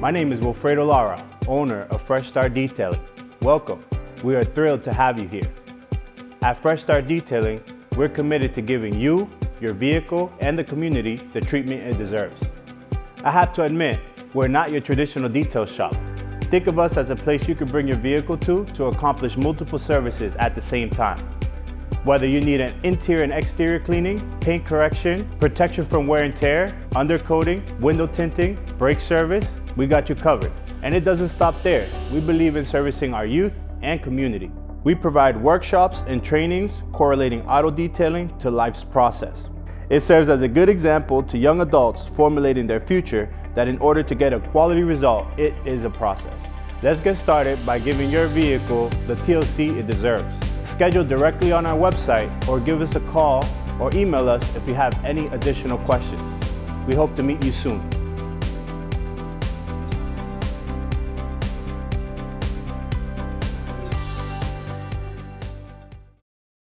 My name is Wilfredo Lara, owner of Fresh Start Detailing. Welcome. We are thrilled to have you here. At Fresh Start Detailing, we're committed to giving you, your vehicle, and the community the treatment it deserves. I have to admit, we're not your traditional detail shop. Think of us as a place you can bring your vehicle to accomplish multiple services at the same time. Whether you need an interior and exterior cleaning, paint correction, protection from wear and tear, undercoating, window tinting, brake service, we got you covered. And it doesn't stop there. We believe in servicing our youth and community. We provide workshops and trainings correlating auto detailing to life's process. It serves as a good example to young adults formulating their future that in order to get a quality result, it is a process. Let's get started by giving your vehicle the TLC it deserves. Schedule directly on our website or give us a call or email us if you have any additional questions. We hope to meet you soon.